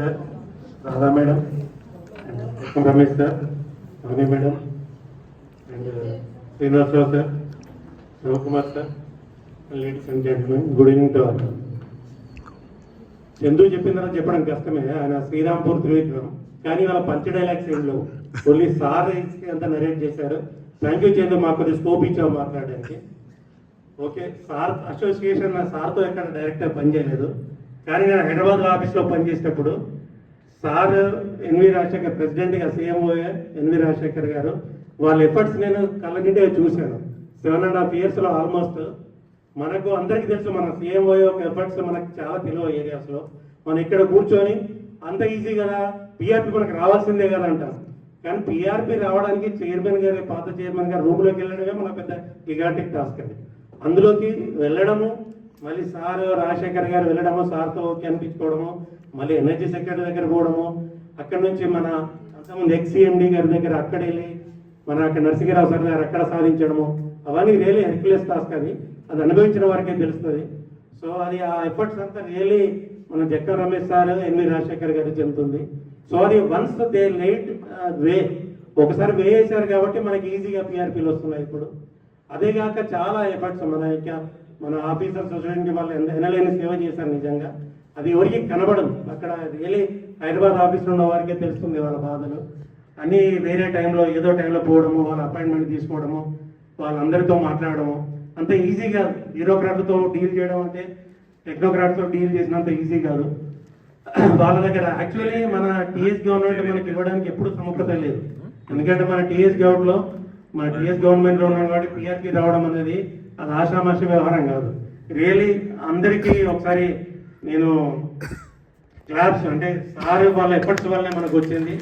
Sir, Radha madam, and Ramesh sir, Avani madam, and Srinivasarao sir, Sivakumar sir, ladies and gentlemen, good evening to all. Chandu చెప్పిందని చెప్పడం కష్టమే, ఆయన శ్రీరాంపూర్ త్రివిక్రమ్, కానీ వాళ్ళ పంచ డైలాగ్స్ ఏం లేవు, ఓన్లీ సార్ అంతా నరేట్ చేశారు. థ్యాంక్ యూ చందు, మాకు కొద్దిగా స్కోప్ ఇచ్చావు మాట్లాడడానికి. ఓకే, సార్ అసోసియేషన్ నా సార్తో ఎక్కడ డైరెక్ట్గా పనిచేయలేదు, కానీ నేను హైదరాబాద్ ఆఫీస్లో పనిచేసేటప్పుడు సార్ ఎన్వి రాజశేఖర్ ప్రెసిడెంట్గా సీఎంఓ ఎన్వి రాజశేఖర్ గారు వాళ్ళ ఎఫర్ట్స్ నేను కళ్ళ నిండే చూశాను. 7.5 yearsలో ఆల్మోస్ట్ మనకు అందరికీ తెలుసు, మన సీఎంఓ యొక్క ఎఫర్ట్స్ మనకు చాలా తెలియవు ఏరియాస్లో. మనం ఇక్కడ కూర్చొని అంత ఈజీ కదా, పిఆర్పి మనకు రావాల్సిందే కదా అంటాం, కానీ పిఆర్పి రావడానికి చైర్మన్ గారు, పాత చైర్మన్ గారు రూమ్లోకి వెళ్ళడమే మన పెద్ద గిగాంటిక్ టాస్క్ అండి. అందులోకి వెళ్ళడము, మళ్ళీ సార్ రాజశేఖర్ గారు వెళ్ళడము, సార్తో కనిపించుకోవడము, మళ్ళీ ఎనర్జీ సెక్రటరీ దగ్గర పోవడము, అక్కడ నుంచి మన అంతకుముందు ఎక్స్సీఎండి గారి దగ్గర అక్కడ వెళ్ళి మన అక్కడ నరసింహరావు సార్ గారు అక్కడ సాధించడము, అవన్నీ రియలీ హెర్క్యులస్ టాస్క్. అది అనుభవించిన వారికే తెలుస్తుంది. సో అది ఆ ఎఫర్ట్స్ అంతా రియలీ మన జక్కర్ రమేష్ సార్, ఎన్వి రాజశేఖర్ గారు చెందుతుంది. సో అది వన్స్ దే లైట్ వే, ఒకసారి వే వేశారు కాబట్టి మనకి ఈజీగా పిఆర్పీలు వస్తున్నాయి ఇప్పుడు. అదేగాక చాలా ఎఫర్ట్స్ మన ఆఫీసర్స్ స్టూడెంట్కి వాళ్ళు ఎనలేని సేవ చేశారు నిజంగా. అది ఎవరికి కనబడదు, అక్కడ రియలీ హైదరాబాద్ ఆఫీస్లో ఉన్న వారికే తెలుస్తుంది వాళ్ళ బాధలు. అన్నీ వేరే టైంలో ఏదో టైంలో పోవడము, వాళ్ళ అపాయింట్మెంట్ తీసుకోవడము, వాళ్ళందరితో మాట్లాడడము అంత ఈజీ కాదు. బ్యూరోక్రాట్తో డీల్ చేయడం అంటే టెక్నోక్రాట్తో డీల్ చేసినంత ఈజీ కాదు. వాళ్ళ దగ్గర యాక్చువల్లీ మన టీఎస్ గవర్నమెంట్ మనకి ఇవ్వడానికి ఎప్పుడు సముఖత లేదు, ఎందుకంటే మన టీఎస్ గవర్నమెంట్లో ఉన్నాం కాబట్టి పిఆర్పి రావడం అనేది అది ఆషామాషి వ్యవహారం కాదు. రియలీ అందరికీ ఒకసారి నేను క్లాప్స్, అంటే సార్ వాళ్ళ ఎఫర్ట్స్ వల్లే మనకు వచ్చింది.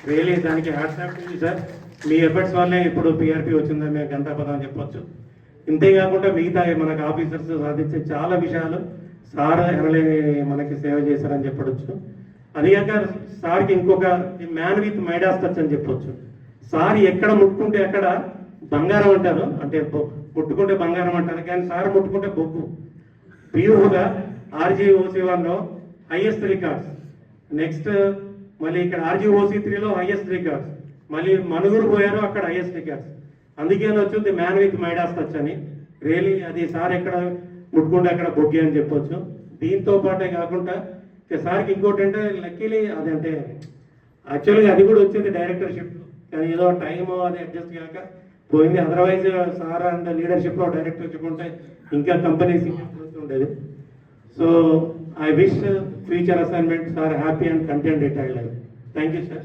రియలీ దానికి hats off to you sir, me efforts వల్లే ఇప్పుడు పిఆర్పి వచ్చిందని మేము గంటాపదం చెప్పొచ్చు. ఇంతేకాకుండా మిగతా మనకు ఆఫీసర్స్ సాధించే చాలా విషయాలు సార్ ఎనలేని మనకి సేవ చేశారని చెప్పవచ్చు. అదిగాక సార్కి ఇంకొక మ్యాన్ విత్ మైడాస్ టచ్ అని చెప్పొచ్చు. సార్ ఎక్కడ ముట్టుకుంటే అక్కడ బంగారం అంటారు, అంటే ముట్టుకుంటే బంగారం అంటారు, కానీ సార్ ముట్టుకుంటే బొగ్గు. ప్యూర్గా RGOC1లో హైయెస్ట్ రికార్డ్స్, నెక్స్ట్ మళ్ళీ ఇక్కడ RGOC3లో హైయెస్ట్ రికార్డ్స్, మళ్ళీ మనుగురు పోయారు అక్కడ హైయెస్ట్ రికార్డ్స్. అందుకే వచ్చింది మ్యాన్ విత్ మైడాస్ టచ్ అని. రియలీ అది సార్ ఎక్కడ ముట్టుకుంటే అక్కడ బొగ్గి అని చెప్పొచ్చు. దీంతో పాటే కాకుండా సార్కి ఇంకోటి అంటే లక్కీలీ అది అంటే యాక్చువల్గా అది కూడా వచ్చేది డైరెక్టర్షిప్, కానీ ఏదో టైం అది అడ్జస్ట్ కాక పోయింది. అదర్వైజ్ సార్ అండ్ లీడర్షిప్లో డైరెక్టర్షిప్ ఉంటే ఇంకా కంపెనీస్ ఉండేది. So I wish future assignments are happy and content retired life. Thank you sir.